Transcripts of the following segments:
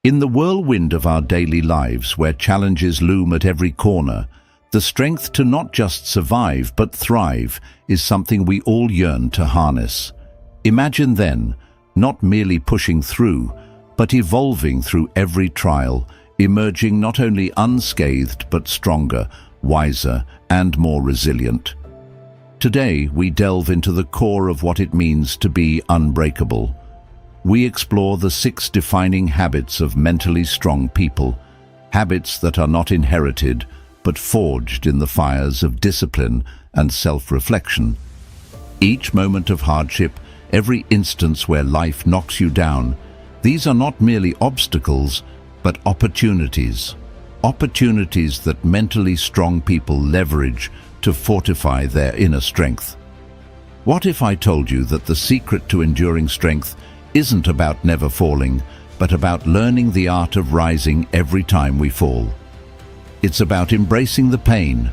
In the whirlwind of our daily lives, where challenges loom at every corner, the strength to not just survive but thrive is something we all yearn to harness. Imagine then, not merely pushing through, but evolving through every trial, emerging not only unscathed but stronger, wiser, and more resilient. Today, we delve into the core of what it means to be unbreakable. We explore the 6 defining habits of mentally strong people, habits that are not inherited, but forged in the fires of discipline and self-reflection. Each moment of hardship, every instance where life knocks you down, these are not merely obstacles, but opportunities. Opportunities that mentally strong people leverage to fortify their inner strength. What if I told you that the secret to enduring strength isn't about never falling, but about learning the art of rising every time we fall? It's about embracing the pain,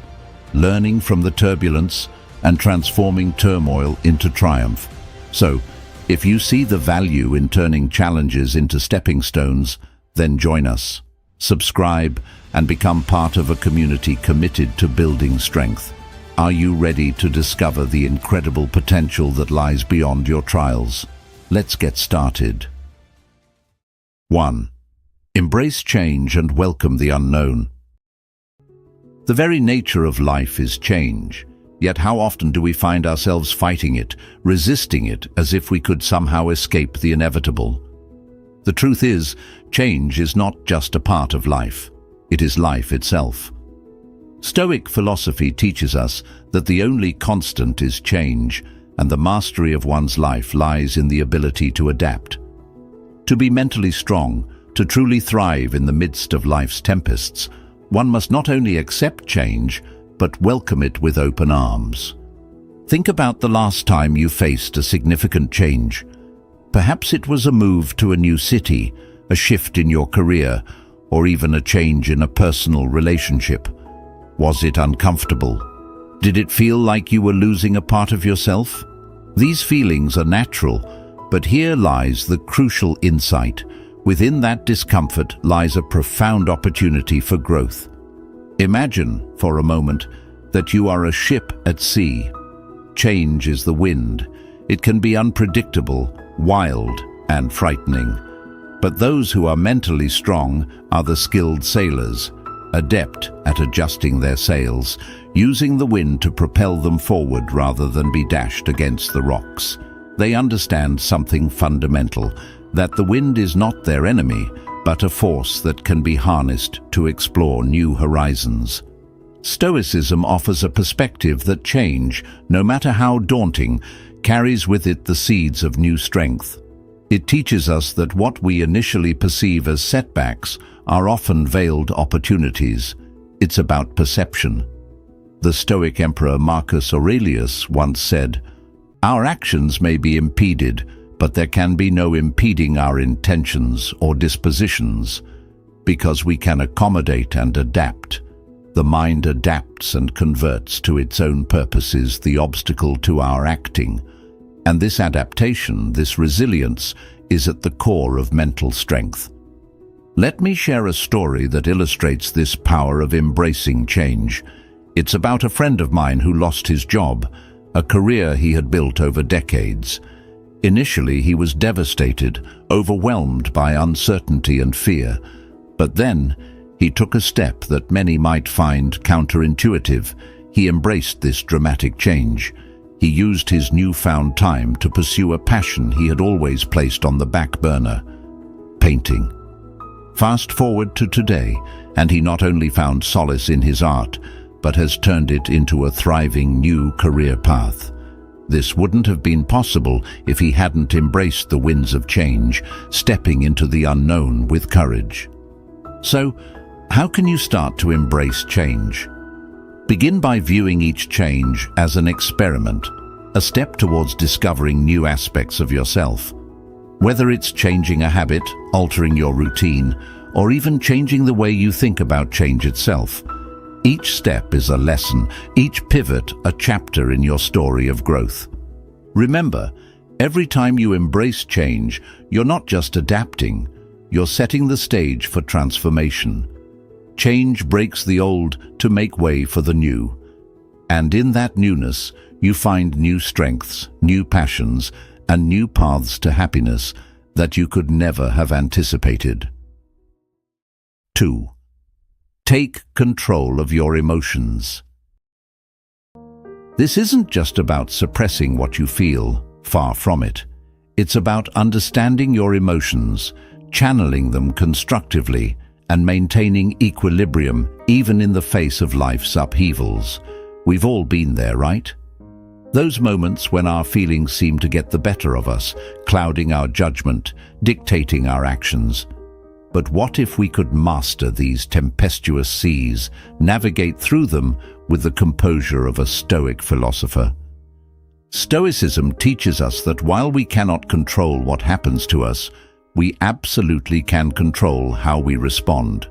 learning from the turbulence, and transforming turmoil into triumph. So, if you see the value in turning challenges into stepping stones, then join us. Subscribe and become part of a community committed to building strength. Are you ready to discover the incredible potential that lies beyond your trials? Let's get started. 1. Embrace change and welcome the unknown. The very nature of life is change, yet how often do we find ourselves fighting it, resisting it, as if we could somehow escape the inevitable? The truth is, change is not just a part of life, it is life itself. Stoic philosophy teaches us that the only constant is change, and the mastery of one's life lies in the ability to adapt. To be mentally strong, to truly thrive in the midst of life's tempests, one must not only accept change, but welcome it with open arms. Think about the last time you faced a significant change. Perhaps it was a move to a new city, a shift in your career, or even a change in a personal relationship. Was it uncomfortable? Did it feel like you were losing a part of yourself? These feelings are natural, but here lies the crucial insight. Within that discomfort lies a profound opportunity for growth. Imagine, for a moment, that you are a ship at sea. Change is the wind. It can be unpredictable, wild, and frightening. But those who are mentally strong are the skilled sailors, adept at adjusting their sails, using the wind to propel them forward rather than be dashed against the rocks. They understand something fundamental, that the wind is not their enemy, but a force that can be harnessed to explore new horizons. Stoicism offers a perspective that change, no matter how daunting, carries with it the seeds of new strength. It teaches us that what we initially perceive as setbacks are often veiled opportunities. It's about perception. The Stoic Emperor Marcus Aurelius once said, "Our actions may be impeded, but there can be no impeding our intentions or dispositions, because we can accommodate and adapt. The mind adapts and converts to its own purposes the obstacle to our acting. And this adaptation, this resilience, is at the core of mental strength." Let me share a story that illustrates this power of embracing change. It's about a friend of mine who lost his job, a career he had built over decades. Initially, he was devastated, overwhelmed by uncertainty and fear. But then, he took a step that many might find counterintuitive. He embraced this dramatic change. He used his newfound time to pursue a passion he had always placed on the back burner: painting. Fast forward to today, and he not only found solace in his art, but has turned it into a thriving new career path. This wouldn't have been possible if he hadn't embraced the winds of change, stepping into the unknown with courage. So, how can you start to embrace change? Begin by viewing each change as an experiment, a step towards discovering new aspects of yourself. Whether it's changing a habit, altering your routine, or even changing the way you think about change itself, each step is a lesson, each pivot a chapter in your story of growth. Remember, every time you embrace change, you're not just adapting, you're setting the stage for transformation. Change breaks the old to make way for the new. And in that newness, you find new strengths, new passions, and new paths to happiness that you could never have anticipated. 2. Take control of your emotions. This isn't just about suppressing what you feel, far from it. It's about understanding your emotions, channeling them constructively, and maintaining equilibrium even in the face of life's upheavals. We've all been there, right? Those moments when our feelings seem to get the better of us, clouding our judgment, dictating our actions. But what if we could master these tempestuous seas, navigate through them with the composure of a Stoic philosopher? Stoicism teaches us that while we cannot control what happens to us, we absolutely can control how we respond.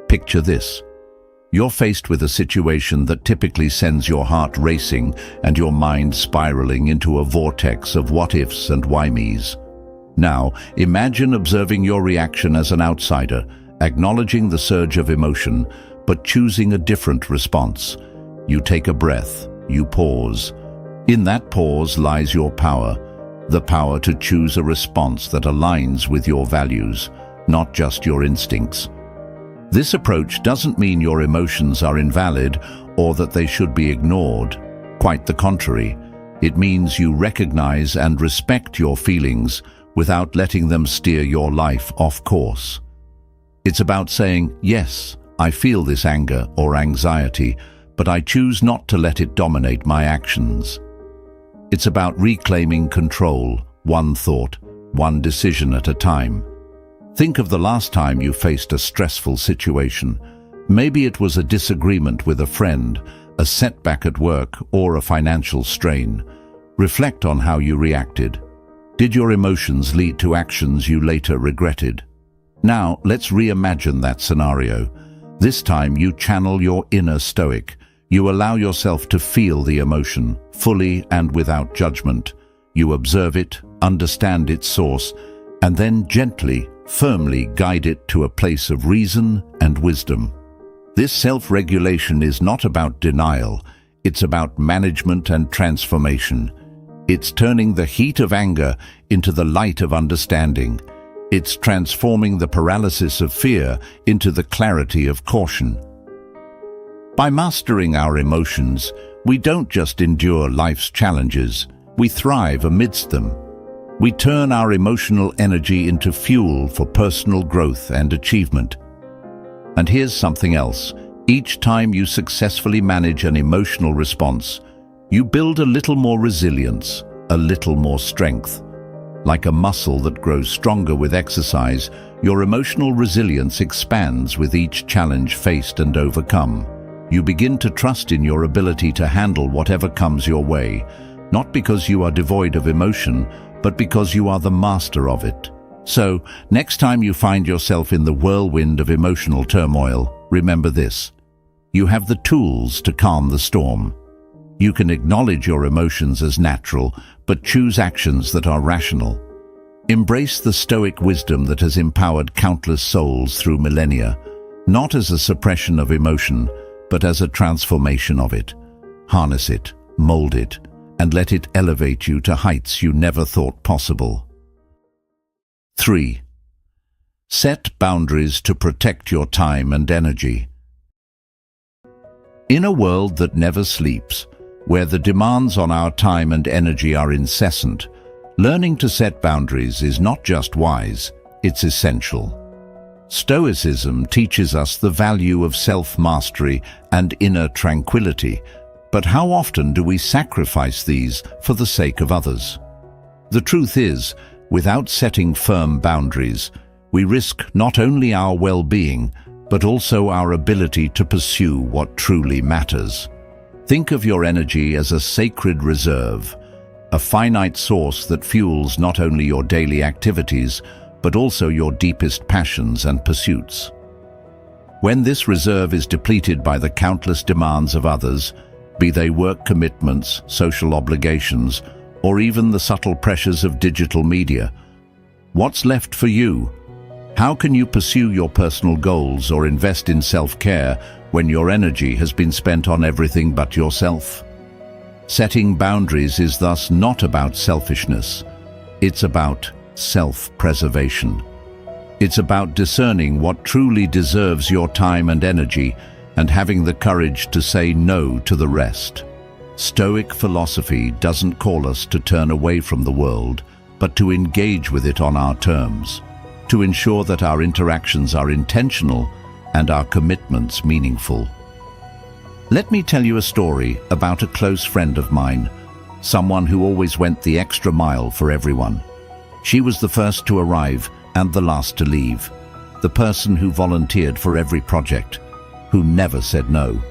Picture this. You're faced with a situation that typically sends your heart racing and your mind spiraling into a vortex of what-ifs and why-me's. Now, imagine observing your reaction as an outsider, acknowledging the surge of emotion, but choosing a different response. You take a breath, you pause. In that pause lies your power, the power to choose a response that aligns with your values, not just your instincts. This approach doesn't mean your emotions are invalid or that they should be ignored. Quite the contrary. It means you recognize and respect your feelings without letting them steer your life off course. It's about saying, yes, I feel this anger or anxiety, but I choose not to let it dominate my actions. It's about reclaiming control, one thought, one decision at a time. Think of the last time you faced a stressful situation. Maybe it was a disagreement with a friend, a setback at work, or a financial strain. Reflect on how you reacted. Did your emotions lead to actions you later regretted? Now, let's reimagine that scenario. This time you channel your inner Stoic. You allow yourself to feel the emotion, fully and without judgment. You observe it, understand its source, and then gently, firmly guide it to a place of reason and wisdom. This self-regulation is not about denial, it's about management and transformation. It's turning the heat of anger into the light of understanding. It's transforming the paralysis of fear into the clarity of caution. By mastering our emotions, we don't just endure life's challenges, we thrive amidst them. We turn our emotional energy into fuel for personal growth and achievement. And here's something else. Each time you successfully manage an emotional response, you build a little more resilience, a little more strength. Like a muscle that grows stronger with exercise, your emotional resilience expands with each challenge faced and overcome. You begin to trust in your ability to handle whatever comes your way, not because you are devoid of emotion, but because you are the master of it. So, next time you find yourself in the whirlwind of emotional turmoil, remember this. You have the tools to calm the storm. You can acknowledge your emotions as natural, but choose actions that are rational. Embrace the Stoic wisdom that has empowered countless souls through millennia, not as a suppression of emotion, but as a transformation of it. Harness it, mold it, and let it elevate you to heights you never thought possible. 3. Set boundaries to protect your time and energy. In a world that never sleeps, where the demands on our time and energy are incessant, learning to set boundaries is not just wise, it's essential. Stoicism teaches us the value of self-mastery and inner tranquility, but how often do we sacrifice these for the sake of others? The truth is, without setting firm boundaries, we risk not only our well-being, but also our ability to pursue what truly matters. Think of your energy as a sacred reserve, a finite source that fuels not only your daily activities, but also your deepest passions and pursuits. When this reserve is depleted by the countless demands of others, be they work commitments, social obligations, or even the subtle pressures of digital media, what's left for you? How can you pursue your personal goals or invest in self-care when your energy has been spent on everything but yourself? Setting boundaries is thus not about selfishness. It's about self-preservation. It's about discerning what truly deserves your time and energy and having the courage to say no to the rest. Stoic philosophy doesn't call us to turn away from the world, but to engage with it on our terms, to ensure that our interactions are intentional and our commitments meaningful. Let me tell you a story about a close friend of mine, someone who always went the extra mile for everyone. She was the first to arrive and the last to leave, the person who volunteered for every project, who never said no.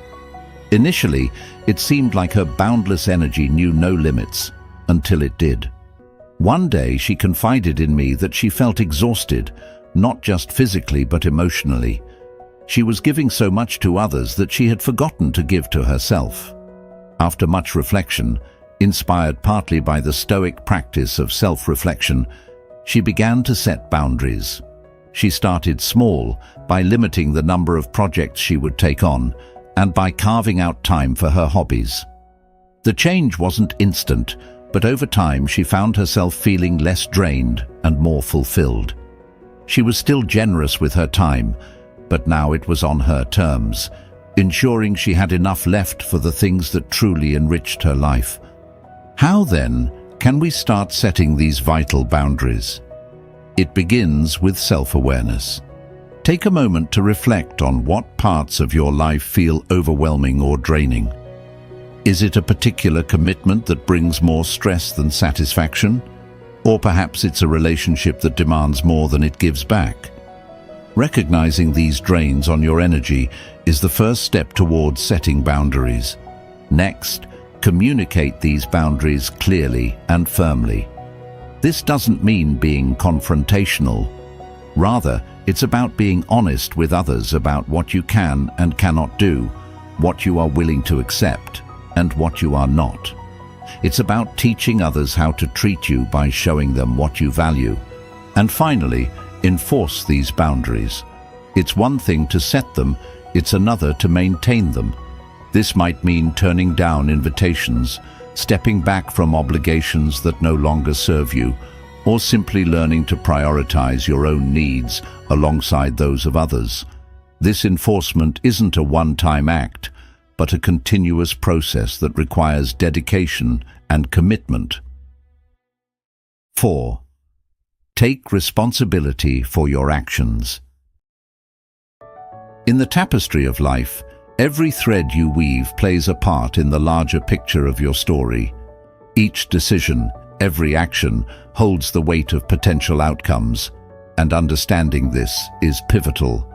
Initially, it seemed like her boundless energy knew no limits, until it did. One day she confided in me that she felt exhausted, not just physically but emotionally. She was giving so much to others that she had forgotten to give to herself. After much reflection, inspired partly by the Stoic practice of self-reflection, she began to set boundaries. She started small, by limiting the number of projects she would take on, and by carving out time for her hobbies. The change wasn't instant, but over time she found herself feeling less drained and more fulfilled. She was still generous with her time, but now it was on her terms, ensuring she had enough left for the things that truly enriched her life. How, then, can we start setting these vital boundaries? It begins with self-awareness. Take a moment to reflect on what parts of your life feel overwhelming or draining. Is it a particular commitment that brings more stress than satisfaction? Or perhaps it's a relationship that demands more than it gives back? Recognizing these drains on your energy is the first step towards setting boundaries. Next, communicate these boundaries clearly and firmly. This doesn't mean being confrontational. Rather, it's about being honest with others about what you can and cannot do, what you are willing to accept, and what you are not. It's about teaching others how to treat you by showing them what you value. And finally, enforce these boundaries. It's one thing to set them, it's another to maintain them. This might mean turning down invitations, stepping back from obligations that no longer serve you, or simply learning to prioritize your own needs alongside those of others. This enforcement isn't a one-time act, but a continuous process that requires dedication and commitment. 4. Take responsibility for your actions. In the tapestry of life, every thread you weave plays a part in the larger picture of your story. Each decision, every action, holds the weight of potential outcomes, and understanding this is pivotal.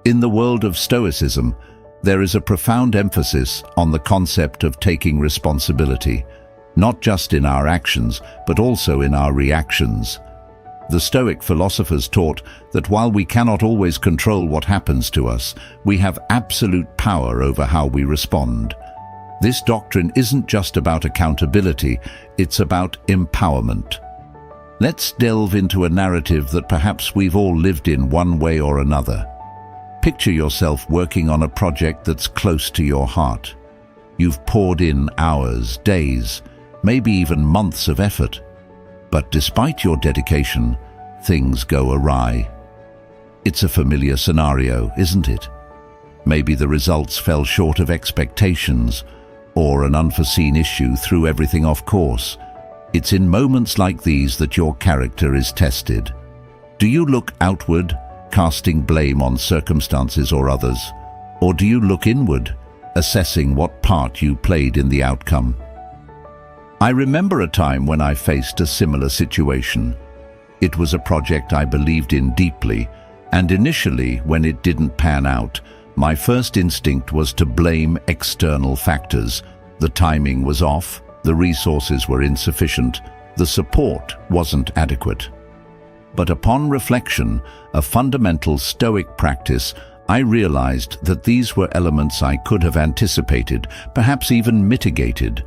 In the world of Stoicism, there is a profound emphasis on the concept of taking responsibility, not just in our actions, but also in our reactions. The Stoic philosophers taught that while we cannot always control what happens to us, we have absolute power over how we respond. This doctrine isn't just about accountability, it's about empowerment. Let's delve into a narrative that perhaps we've all lived in one way or another. Picture yourself working on a project that's close to your heart. You've poured in hours, days, maybe even months of effort. But despite your dedication, things go awry. It's a familiar scenario, isn't it? Maybe the results fell short of expectations, or an unforeseen issue threw everything off course. It's in moments like these that your character is tested. Do you look outward, casting blame on circumstances or others? Or do you look inward, assessing what part you played in the outcome? I remember a time when I faced a similar situation. It was a project I believed in deeply, and initially, when it didn't pan out, my first instinct was to blame external factors. The timing was off, the resources were insufficient, the support wasn't adequate. But upon reflection, a fundamental Stoic practice, I realized that these were elements I could have anticipated, perhaps even mitigated.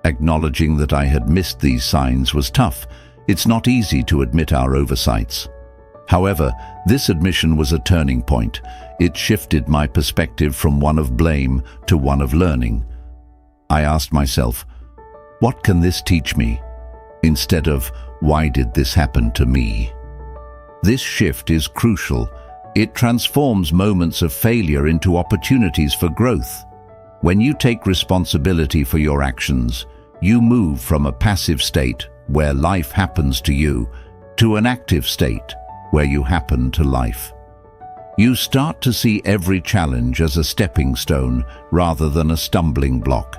Acknowledging that I had missed these signs was tough. It's not easy to admit our oversights. However, this admission was a turning point. It shifted my perspective from one of blame to one of learning. I asked myself, what can this teach me? Instead of, why did this happen to me? This shift is crucial. It transforms moments of failure into opportunities for growth. When you take responsibility for your actions, you move from a passive state, where life happens to you, to an active state, where you happen to life. You start to see every challenge as a stepping stone rather than a stumbling block.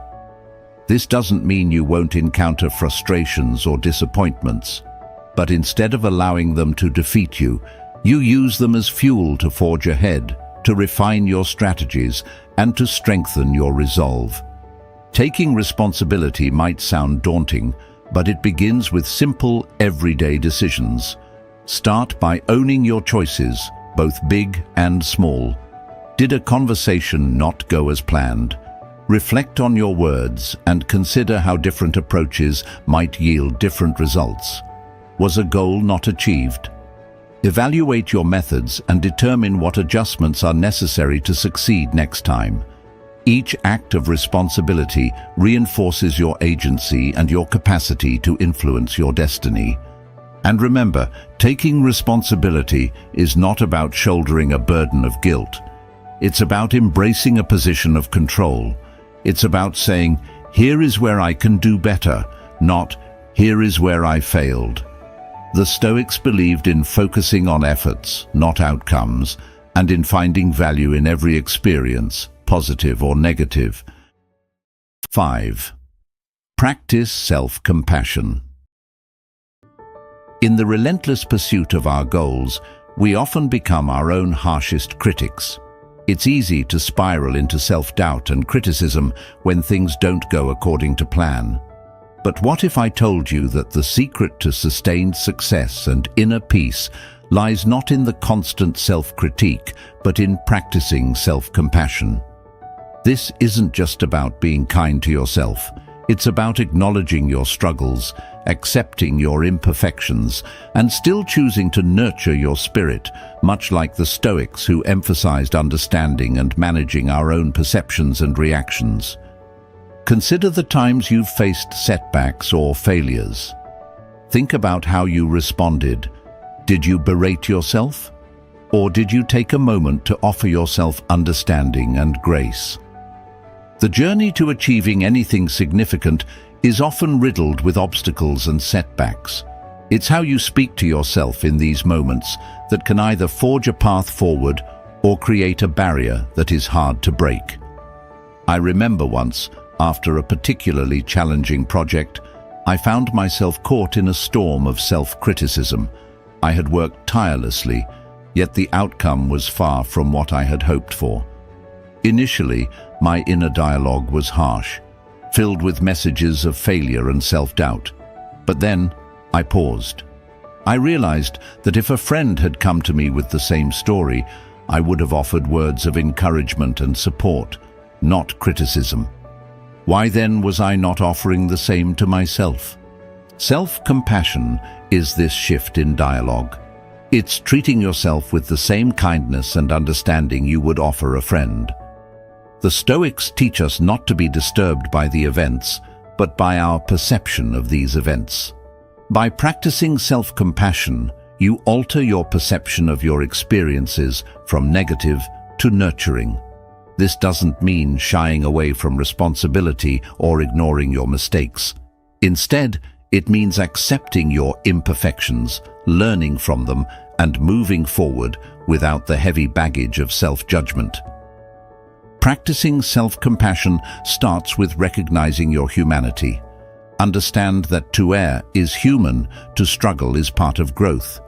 This doesn't mean you won't encounter frustrations or disappointments, but instead of allowing them to defeat you, you use them as fuel to forge ahead, to refine your strategies, and to strengthen your resolve. Taking responsibility might sound daunting, but it begins with simple, everyday decisions. Start by owning your choices, both big and small. Did a conversation not go as planned? Reflect on your words and consider how different approaches might yield different results. Was a goal not achieved? Evaluate your methods and determine what adjustments are necessary to succeed next time. Each act of responsibility reinforces your agency and your capacity to influence your destiny. And remember, taking responsibility is not about shouldering a burden of guilt. It's about embracing a position of control. It's about saying, here is where I can do better, not, here is where I failed. The Stoics believed in focusing on efforts, not outcomes, and in finding value in every experience, positive or negative. 5. Practice self-compassion. In the relentless pursuit of our goals, we often become our own harshest critics. It's easy to spiral into self-doubt and criticism when things don't go according to plan. But what if I told you that the secret to sustained success and inner peace lies not in the constant self-critique, but in practicing self-compassion? This isn't just about being kind to yourself. It's about acknowledging your struggles, accepting your imperfections, and still choosing to nurture your spirit, much like the Stoics who emphasized understanding and managing our own perceptions and reactions. Consider the times you've faced setbacks or failures. Think about how you responded. Did you berate yourself? Or did you take a moment to offer yourself understanding and grace? The journey to achieving anything significant is often riddled with obstacles and setbacks. It's how you speak to yourself in these moments that can either forge a path forward or create a barrier that is hard to break. I remember once, after a particularly challenging project, I found myself caught in a storm of self-criticism. I had worked tirelessly, yet the outcome was far from what I had hoped for. Initially, my inner dialogue was harsh, filled with messages of failure and self-doubt. But then, I paused. I realized that if a friend had come to me with the same story, I would have offered words of encouragement and support, not criticism. Why then was I not offering the same to myself? Self-compassion is this shift in dialogue. It's treating yourself with the same kindness and understanding you would offer a friend. The Stoics teach us not to be disturbed by the events, but by our perception of these events. By practicing self-compassion, you alter your perception of your experiences from negative to nurturing. This doesn't mean shying away from responsibility or ignoring your mistakes. Instead, it means accepting your imperfections, learning from them, and moving forward without the heavy baggage of self-judgment. Practicing self-compassion starts with recognizing your humanity. Understand that to err is human, to struggle is part of growth.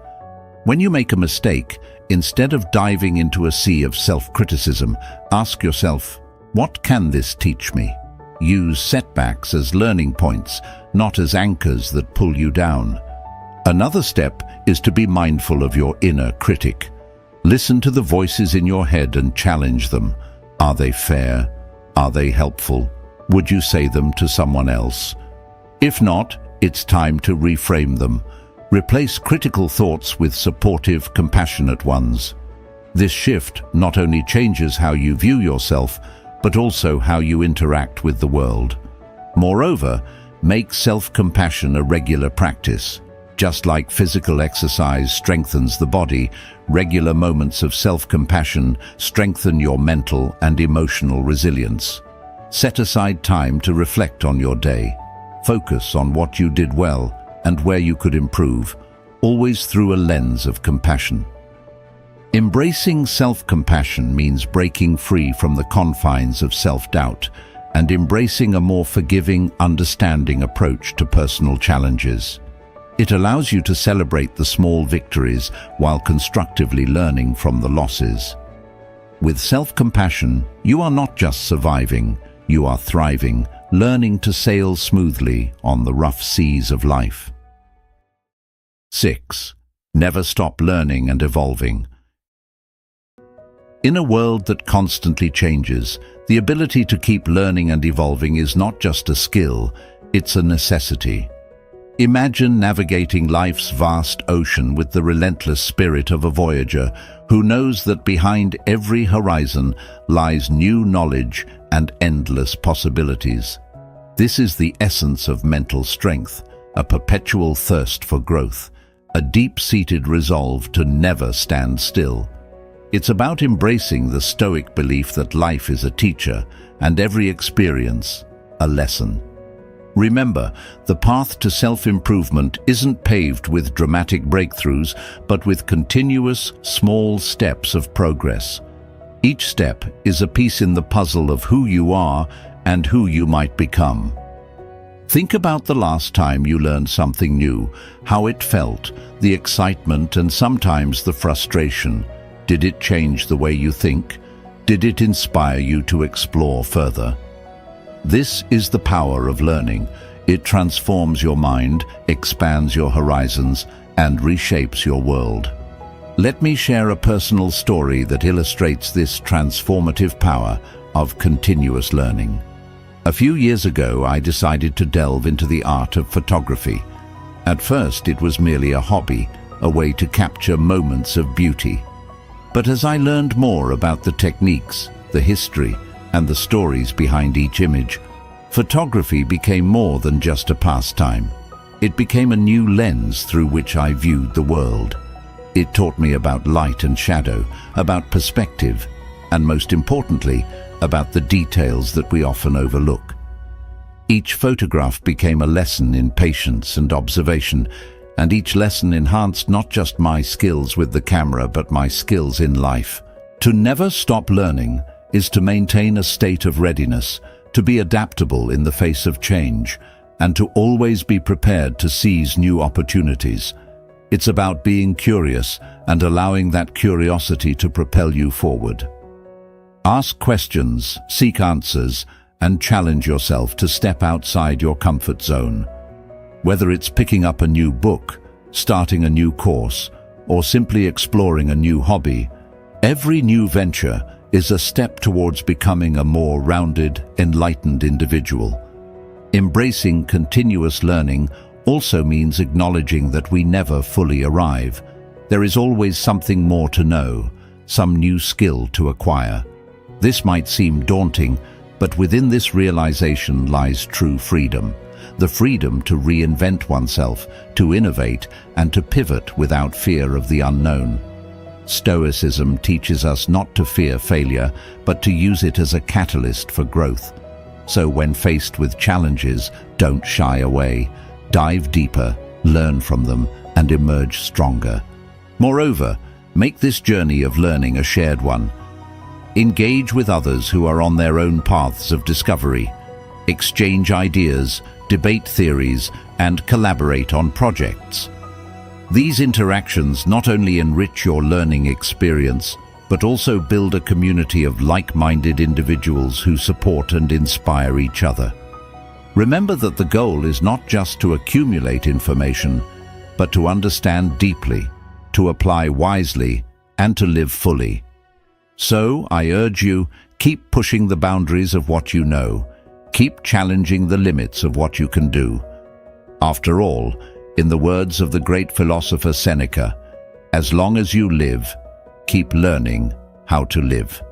When you make a mistake, instead of diving into a sea of self-criticism, ask yourself, what can this teach me? Use setbacks as learning points, not as anchors that pull you down. Another step is to be mindful of your inner critic. Listen to the voices in your head and challenge them. Are they fair? Are they helpful? Would you say them to someone else? If not, it's time to reframe them. Replace critical thoughts with supportive, compassionate ones. This shift not only changes how you view yourself, but also how you interact with the world. Moreover, make self-compassion a regular practice. Just like physical exercise strengthens the body, regular moments of self-compassion strengthen your mental and emotional resilience. Set aside time to reflect on your day. Focus on what you did well and where you could improve, always through a lens of compassion. Embracing self-compassion means breaking free from the confines of self-doubt and embracing a more forgiving, understanding approach to personal challenges. It allows you to celebrate the small victories while constructively learning from the losses. With self-compassion, you are not just surviving, you are thriving, learning to sail smoothly on the rough seas of life. 6. Never stop learning and evolving. In a world that constantly changes, the ability to keep learning and evolving is not just a skill, it's a necessity. Imagine navigating life's vast ocean with the relentless spirit of a voyager who knows that behind every horizon lies new knowledge and endless possibilities. This is the essence of mental strength, a perpetual thirst for growth, a deep-seated resolve to never stand still. It's about embracing the Stoic belief that life is a teacher and every experience a lesson. Remember, the path to self-improvement isn't paved with dramatic breakthroughs, but with continuous, small steps of progress. Each step is a piece in the puzzle of who you are and who you might become. Think about the last time you learned something new, how it felt, the excitement and sometimes the frustration. Did it change the way you think? Did it inspire you to explore further? This is the power of learning. It transforms your mind, expands your horizons, and reshapes your world. Let me share a personal story that illustrates this transformative power of continuous learning. A few years ago, I decided to delve into the art of photography. At first, it was merely a hobby, a way to capture moments of beauty. But as I learned more about the techniques, the history, and the stories behind each image, photography became more than just a pastime. It became a new lens through which I viewed the world. It taught me about light and shadow, about perspective, and most importantly, about the details that we often overlook. Each photograph became a lesson in patience and observation, and each lesson enhanced not just my skills with the camera, but my skills in life. To never stop learning is to maintain a state of readiness, to be adaptable in the face of change, and to always be prepared to seize new opportunities. It's about being curious and allowing that curiosity to propel you forward. Ask questions, seek answers, and challenge yourself to step outside your comfort zone. Whether it's picking up a new book, starting a new course, or simply exploring a new hobby, every new venture is a step towards becoming a more rounded, enlightened individual. Embracing continuous learning also means acknowledging that we never fully arrive. There is always something more to know, some new skill to acquire. This might seem daunting, but within this realization lies true freedom. The freedom to reinvent oneself, to innovate, and to pivot without fear of the unknown. Stoicism teaches us not to fear failure, but to use it as a catalyst for growth. So when faced with challenges, don't shy away. Dive deeper, learn from them, and emerge stronger. Moreover, make this journey of learning a shared one. Engage with others who are on their own paths of discovery. Exchange ideas, debate theories, and collaborate on projects. These interactions not only enrich your learning experience, but also build a community of like-minded individuals who support and inspire each other. Remember that the goal is not just to accumulate information, but to understand deeply, to apply wisely, and to live fully. So, I urge you, keep pushing the boundaries of what you know. Keep challenging the limits of what you can do. After all, In the words of the great philosopher Seneca, as long as you live, keep learning how to live.